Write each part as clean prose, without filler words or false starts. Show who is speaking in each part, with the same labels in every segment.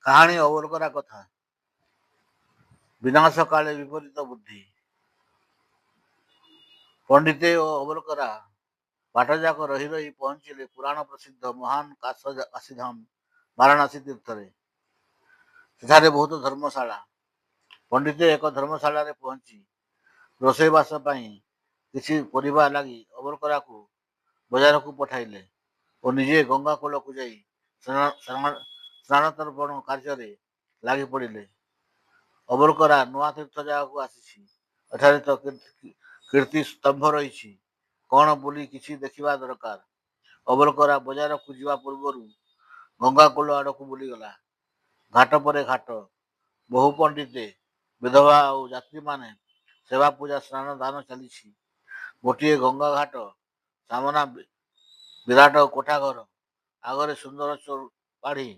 Speaker 1: କାହାଣୀ ଅବଲୋକନା କଥା। ବିନାଶ କାଳେ ବିପରୀତ ବୁଦ୍ଧି। ପଣ୍ଡିତେ ଓ ଅବଲୋକରା ବାଟଯାକ ରହି ରହି ପହଞ୍ଚିଲେ ପୁରାଣ ପ୍ରସିଦ୍ଧ ମହାନ କାଶୀଧାମ ବାରାଣସୀ ତୀର୍ଥରେ। ସେଠାରେ ବହୁତ ଧର୍ମଶାଳା। ପଣ୍ଡିତେ ଏକ ଧର୍ମଶାଳାରେ ପହଞ୍ଚି ରୋଷେଇବାସ ପାଇଁ କିଛି ପରିବା ଲାଗି ଅବଲୋକରାକୁ ବଜାରକୁ ପଠାଇଲେ ଓ ନିଜେ ଗଙ୍ଗା କୂଳକୁ ଯାଇ ସ୍ନାନତର୍ପଣ କାର୍ଯ୍ୟରେ ଲାଗି ପଡ଼ିଲେ। ଅବଲୋକରା ନୂଆ ତୀର୍ଥ ଜାଗାକୁ ଆସିଛି, ଏଠାରେ ତ କୀର୍ତ୍ତି ସ୍ତମ୍ଭ ରହିଛି, କ'ଣ ବୋଲି କିଛି ଦେଖିବା ଦରକାର। ଅବଲୋକରା ବଜାରକୁ ଯିବା ପୂର୍ବରୁ ଗଙ୍ଗା କୂଳ ଆଡ଼କୁ ବୁଲିଗଲା। ଘାଟ ପରେ ଘାଟ, ବହୁ ପଣ୍ଡିତେ, ବିଧବା ଆଉ ଯାତ୍ରୀମାନେ ସେବା ପୂଜା ସ୍ନାନ ଦାନ ଚାଲିଛି। ଗୋଟିଏ ଗଙ୍ଗା ଘାଟ ସାମନା ବିରାଟ କୋଠାଘର ଆଗରେ ସୁନ୍ଦର ଚଉପାଢ଼ୀ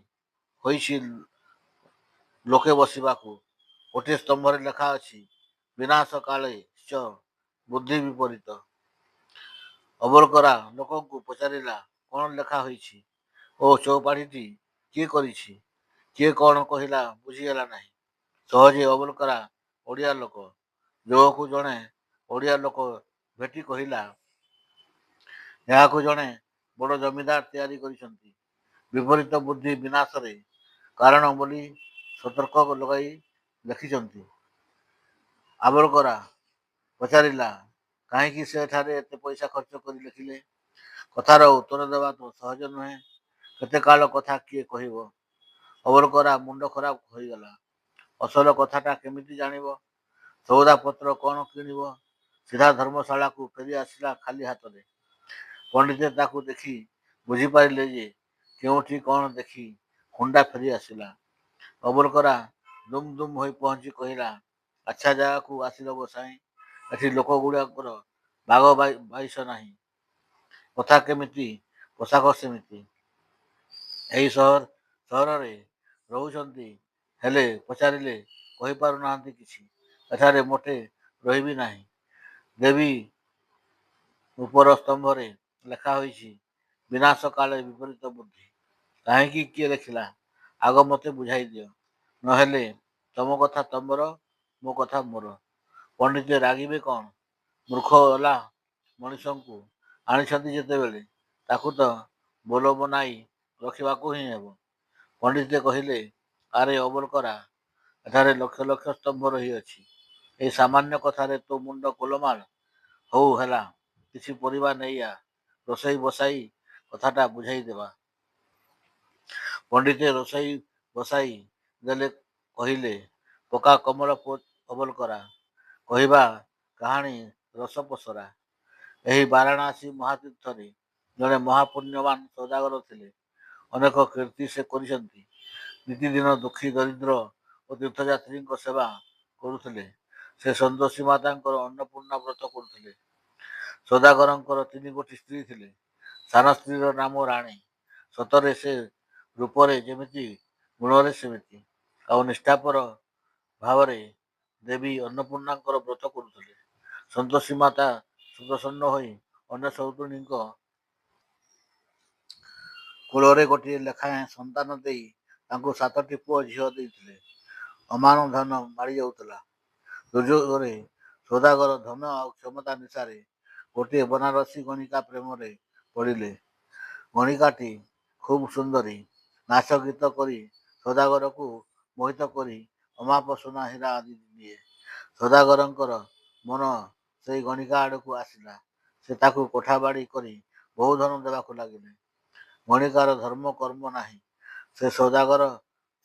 Speaker 1: ହୋଇଛି ଲୋକେ ବସିବାକୁ। ଗୋଟିଏ ସ୍ତମ୍ଭରେ ଲେଖା ଅଛି, ବିନାଶ କାଳେ ଚ ବୁଦ୍ଧି ବିପରୀତ। ଅବଲୋକରା ଲୋକଙ୍କୁ ପଚାରିଲା, କ'ଣ ଲେଖା ହୋଇଛି ଓ ଚଉପାଢ଼ୀଟି କିଏ କରିଛି? କିଏ କ'ଣ କହିଲା ବୁଝିହେଲା ନାହିଁ। ସହଜେ ଅବଲୋକରା ଓଡ଼ିଆ ଲୋକ। ଯୋଗକୁ ଜଣେ ଓଡ଼ିଆ ଲୋକ ଭେଟି କହିଲା, ଏହାକୁ ଜଣେ ବଡ଼ ଜମିଦାର ତିଆରି କରିଛନ୍ତି। ବିପରୀତ ବୁଦ୍ଧି ବିନାଶରେ କାରଣ ବୋଲି ସତର୍କ ଲଗାଇ ଲେଖିଛନ୍ତି। ଅବଲୋକରା ପଚାରିଲା, କାହିଁକି ସେ ଏଠାରେ ଏତେ ପଇସା ଖର୍ଚ୍ଚ କରି ଲେଖିଲେ? କଥାର ଉତ୍ତର ଦେବା ତ ସହଜ ନୁହେଁ। କେତେ କାଳ କଥା କିଏ କହିବ? ଅବଲୋକରା ମୁଣ୍ଡ ଖରାପ ହୋଇଗଲା। ଅସଲ କଥାଟା କେମିତି ଜାଣିବ? ସଉଦାପତ୍ର କ'ଣ କିଣିବ? ସିଧା ଧର୍ମଶାଳାକୁ ଫେରି ଆସିଲା ଖାଲି ହାତରେ। ପଣ୍ଡିତେ ତାକୁ ଦେଖି ବୁଝିପାରିଲେ ଯେ କେଉଁଠି କ'ଣ ଦେଖି ହୁଣ୍ଡା ଫେରି ଆସିଲା। ଅବଲୋକରା ଦୁମ୍ ଦୁମ୍ ହୋଇ ପହଞ୍ଚି କହିଲା, ଆଚ୍ଛା ଜାଗାକୁ ଆସିଲ ଗୋସାଇଁ, ଏଠି ଲୋକଗୁଡ଼ାକର ବାଗ ବାଇଶ ନାହିଁ। କଥା କେମିତି, ପୋଷାକ ସେମିତି। ଏହି ସହରରେ ରହୁଛନ୍ତି, ହେଲେ ପଚାରିଲେ କହିପାରୁନାହାନ୍ତି କିଛି। ଏଠାରେ ମୋଟେ ରହିବି ନାହିଁ। ଦେବୀ ଉପର ସ୍ତମ୍ଭରେ ଲେଖା ହୋଇଛି, ବିନାଶ କାଳେ ବିପରୀତ ବୁଦ୍ଧି। କାହିଁକି କିଏ ଲେଖିଲା? ଆଗ ମୋତେ ବୁଝାଇ ଦିଅ, ନହେଲେ ତମ କଥା ତମର, ମୋ କଥା ମୋର। ପଣ୍ଡିତେ ରାଗିବେ କ'ଣ? ମୂର୍ଖ ଅଲା ମଣିଷଙ୍କୁ ଆଣିଛନ୍ତି ଯେତେବେଳେ ତାକୁ ତ ବୋଲ ବନାଇ ରଖିବାକୁ ହିଁ ହେବ। ପଣ୍ଡିତେ କହିଲେ, ଆରେ ଅବଲୋକରା, ଏଠାରେ ଲକ୍ଷ ଲକ୍ଷ ସ୍ତମ୍ଭ ରହିଅଛି। ଏହି ସାମାନ୍ୟ କଥାରେ ତୋ ମୁଣ୍ଡ ଗୋଲମାଳ? ହଉ ହେଲା, କିଛି ପରିବା ନେଇ ଆ, ରୋଷେଇ ବସାଇ କଥାଟା ବୁଝାଇ ଦେବା। ପଣ୍ଡିତେ ରୋଷେଇ ବସାଇ ଦେଲେ। କହିଲେ, ପକ୍କା କମଳ ପୁଅ ଅବଲୋକରା, କହିବା କାହାଣୀ ରସପସରା। ଏହି ବାରାଣସୀ ମହାତୀର୍ଥରେ ଜଣେ ମହାପୁଣ୍ୟବାନ ସୌଦାଗର ଥିଲେ। ଅନେକ କୀର୍ତ୍ତି ସେ କରିଛନ୍ତି। ନିତିଦିନ ଦୁଃଖୀ ଦରିଦ୍ର ଓ ତୀର୍ଥଯାତ୍ରୀଙ୍କ ସେବା କରୁଥିଲେ। ସେ ସନ୍ତୋଷୀ ମାତାଙ୍କର ଅନ୍ନପୂର୍ଣ୍ଣା ବ୍ରତ କରୁଥିଲେ। ସୌଦାଗରଙ୍କର 3 ଗୋଟି ସ୍ତ୍ରୀ ଥିଲେ। ସାନ ସ୍ତ୍ରୀର ନାମ ରାଣୀ। ସତରେ ସେ ରୂପରେ ଯେମିତି, ଗୁଣରେ ସେମିତି, ଆଉ ନିଷ୍ଠାପର ଭାବରେ ଦେବୀ ଅନ୍ନପୂର୍ଣ୍ଣାଙ୍କର ବ୍ରତ କରୁଥିଲେ। ସନ୍ତୋଷୀ ମାତା ସୁପ୍ରସନ୍ନ ହୋଇ ଅନ୍ୟ ସଉତୁଣୀଙ୍କ କୂଳରେ ଗୋଟିଏ ଲେଖାଏଁ ସନ୍ତାନ ଦେଇ ତାଙ୍କୁ 7ଟି ପୁଅ ଝିଅ ଦେଇଥିଲେ। ଅମାନ ଧନ ମାଡ଼ି ଯାଉଥିଲା। ଦୁର୍ଯୋଗରେ ସୌଦାଗର ଧନ ଆଉ କ୍ଷମତା ନିଶାରେ ଗୋଟିଏ ବନାରସୀ ଗଣିକା ପ୍ରେମରେ ପଡ଼ିଲେ। ଗଣିକାଟି ଖୁବ୍ ସୁନ୍ଦରୀ। ନାଚ ଗୀତ କରି ସୌଦାଗରକୁ ମୋହିତ କରି ଅମାପ ସୁନା ହୀରା ଆଦି ନିଏ। ସୌଦାଗରଙ୍କର ମନ ସେଇ ଗଣିକା ଆଡ଼କୁ ଆସିଲା। ସେ ତାକୁ କୋଠା ବାଡ଼ି କରି ବହୁ ଧନ ଦେବାକୁ ଲାଗିଲେ। ଗଣିକାର ଧର୍ମ କର୍ମ ନାହିଁ। ସେ ସୌଦାଗର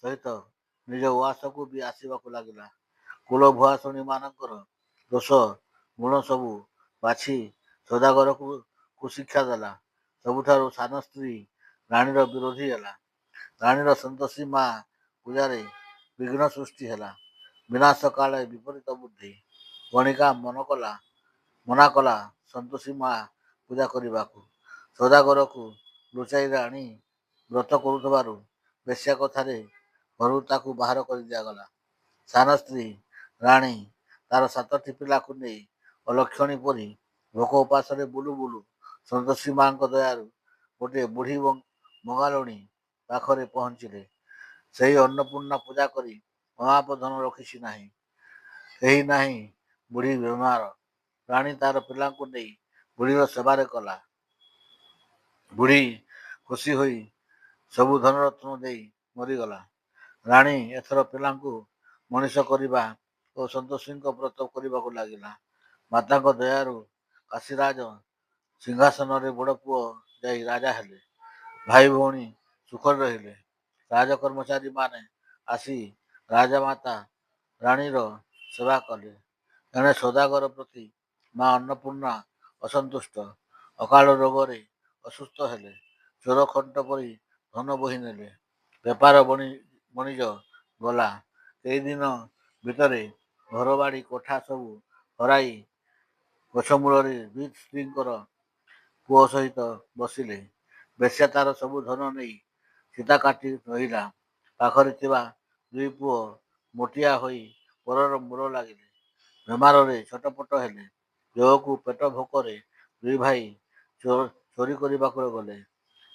Speaker 1: ସହିତ ନିଜ ଉଆସକୁ ବି ଆସିବାକୁ ଲାଗିଲା। କୁଳ ଭୁଆସୁଣୀମାନଙ୍କର ଦୋଷ ଗୁଣ ସବୁ ବାଛି ସୌଦାଗରକୁ କୁଶିକ୍ଷା ଦେଲା। ସବୁଠାରୁ ସାନ ସ୍ତ୍ରୀ ରାଣୀର ବିରୋଧୀ ହେଲା। ରାଣୀର ସନ୍ତୋଷୀ ମା ପୂଜାରେ ବିଘ୍ନ ସୃଷ୍ଟି ହେଲା। ବିନାଶ କାଳେ ବିପରୀତ ବୁଦ୍ଧି। ଗଣିକା ମନା କଲା ସନ୍ତୋଷୀ ମା ପୂଜା କରିବାକୁ। ସୌଦାଗରକୁ ଲୁଚାଇ ରାଣୀ ବ୍ରତ କରୁଥିବାରୁ ବେଶ୍ୟା କଥାରେ ଘରୁ ତାକୁ ବାହାର କରି ଦିଆଗଲା। ସାନ ସ୍ତ୍ରୀ ରାଣୀ ତାର 7ଟି ପିଲାକୁ ନେଇ ଅଲକ୍ଷଣୀ ପରି ଭୋକ ଉପାସରେ ବୁଲୁ ବୁଲୁ ସନ୍ତୋଷୀ ମାଙ୍କ ଦୟାରୁ ଗୋଟିଏ ବୁଢ଼ୀ ବଙ୍ଗାଳୁଣୀ ପାଖରେ ପହଞ୍ଚିଲେ। ସେହି ଅନ୍ନପୂର୍ଣ୍ଣା ପୂଜା କରି ମହାପ ଧନ ରଖିଛି ନାହିଁ। କେହି ନାହିଁ ବୁଢ଼ୀ ବେମାର। ରାଣୀ ତାର ପିଲାଙ୍କୁ ନେଇ ବୁଢ଼ୀର ସେବାରେ କଲା। ବୁଢ଼ୀ ଖୁସି ହୋଇ ସବୁ ଧନରତ୍ନ ଦେଇ ମରିଗଲା। ରାଣୀ ଏଥର ପିଲାଙ୍କୁ ମଣିଷ କରିବା ଓ ସନ୍ତୋଷୀଙ୍କ ବ୍ରତ କରିବାକୁ ଲାଗିଲା। ମାତାଙ୍କ ଦୟାରୁ କାଶୀରାଜ ସିଂହାସନରେ ବଡ଼ ପୁଅ ଯାଇ ରାଜା ହେଲେ। ଭାଇ ଭଉଣୀ ସୁଖରେ ରହିଲେ। ରାଜକର୍ମଚାରୀମାନେ ଆସି ରାଜମାତା ରାଣୀର ସେବା କଲେ। ଏଣେ ସୌଦାଗର ପ୍ରତି ମା ଅନ୍ନପୂର୍ଣ୍ଣା ଅସନ୍ତୁଷ୍ଟ। ଅକାଳ ରୋଗରେ ଅସୁସ୍ଥ ହେଲେ। ଚୋର ଖଣ୍ଟ ପରି ଧନ ବୋହି ନେଲେ। ବେପାର ବଣିଜ ଗଲା। କେଇଦିନ ଭିତରେ ଘରବାଡ଼ି କୋଠା ସବୁ ହରାଇ ଗଛମୂଳରେ ଦୁଇ ସ୍ତ୍ରୀଙ୍କର ପୁଅ ସହିତ ବସିଲେ। ବେଶ୍ୟା ତାର ସବୁ ଧନ ନେଇ ସୀତା କାଟି ରହିଲା। ପାଖରେ ଥିବା ଦୁଇ ପୁଅ ମୋଟିଆ ହୋଇ ପରର ମୋର ଲାଗିଲେ। ବେମାରରେ ଛଟପଟ ହେଲେ। ଜୋଗକୁ ପେଟ ଭୋକରେ ଦୁଇ ଭାଇ ଚୋରି କରିବାକୁ ଗଲେ।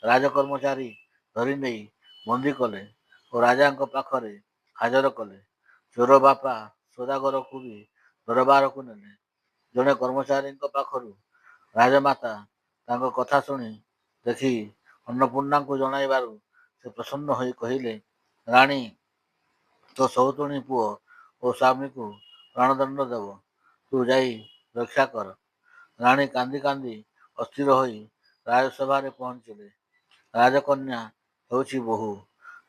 Speaker 1: ରାଜକର୍ମଚାରୀ ଧରି ନେଇ ବନ୍ଦୀ କଲେ ଓ ରାଜାଙ୍କ ପାଖରେ ହାଜର କଲେ। ଚୋର ବାପା ସୌଦାଗରକୁ ବି ଦରବାରକୁ ନେଲେ। ଜଣେ କର୍ମଚାରୀଙ୍କ ପାଖରୁ ରାଜମାତା ତାଙ୍କ କଥା ଶୁଣି ଦେଖି ଅନ୍ନପୂର୍ଣ୍ଣାଙ୍କୁ ଜଣାଇବାରୁ ସେ ପ୍ରସନ୍ନ ହୋଇ କହିଲେ, ରାଣୀ, ତୋ ସଉତୁଣୀ ପୁଅ ଓ ସ୍ୱାମୀକୁ ପ୍ରାଣଦଣ୍ଡ ଦେବ। ତୁ ଯାଇ ରକ୍ଷା କର। ରାଣୀ କାନ୍ଦି କାନ୍ଦି ଅସ୍ଥିର ହୋଇ ରାଜସଭାରେ ପହଞ୍ଚିଲେ। ରାଜକନ୍ୟା ହେଉଛି ବୋହୂ।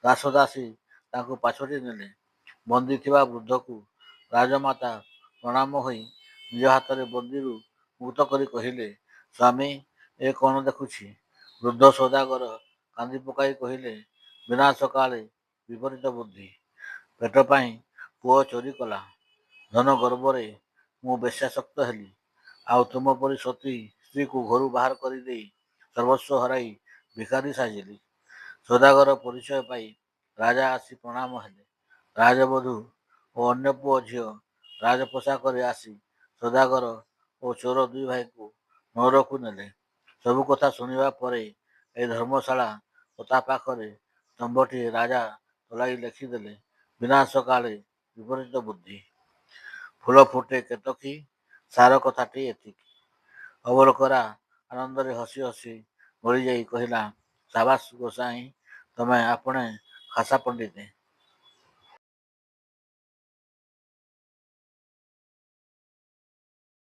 Speaker 1: ଦାସଦାସୀ ତାଙ୍କୁ ପାଛୋଟି ନେଲେ। ବନ୍ଦୀ ଥିବା ବୃଦ୍ଧକୁ ରାଜମାତା ପ୍ରଣାମ ହୋଇ ନିଜ ହାତରେ ବନ୍ଦୀରୁ ମୁକ୍ତ କରି କହିଲେ, ସ୍ୱାମୀ, ଏ କ'ଣ ଦେଖୁଛି? ବୃଦ୍ଧ ସୌଦାଗର କାନ୍ଦି ପକାଇ କହିଲେ, ବିନାଶ କାଳେ ବିପରୀତ ବୁଦ୍ଧି। ପେଟ ପାଇଁ ପୁଅ ଚୋରି କଲା। ଧନ ଗର୍ବରେ ମୁଁ ବେଶ୍ୟାସକ୍ତ ହେଲି। ଆଉ ତୁମ ପରି ସତୀ ସ୍ତ୍ରୀକୁ ଘରୁ ବାହାର କରିଦେଇ ସର୍ବସ୍ୱ ହରାଇ ଭିକାରୀ ସାଜିଲି। ସୌଦାଗର ପରିଚୟ ପାଇ ରାଜା ଆସି ପ୍ରଣାମ ହେଲେ। ରାଜବଧୂ ଓ ଅନ୍ୟ ପୁଅ ଝିଅ ରାଜପୋଷାକରେ ଆସି ସୌଦାଗର ଓ ଚୋର ଦୁଇ ଭାଇଙ୍କୁ ନଅରକୁ ନେଲେ। ସବୁ କଥା ଶୁଣିବା ପରେ ଏ ଧର୍ମଶାଳା ଓ ତା ପାଖରେ ସ୍ତମ୍ଭଟିଏ ରାଜା ତୋଳାଇ ଲେଖିଦେଲେ, ବିନାଶ କାଳେ ବିପରୀତ ବୁଦ୍ଧି। ଫୁଲ ଫୁଟେ କେତକୀ, ସାର କଥାଟି ଏତିକି। ଅବଲୋକରା ଆନନ୍ଦରେ ହସି ହସି ଗଡ଼ିଯାଇ କହିଲା, ସାବାସ୍ ଗୋସାଇଁ, ତମେ ଆପଣେ ଖାସା ପଣ୍ଡିତେ।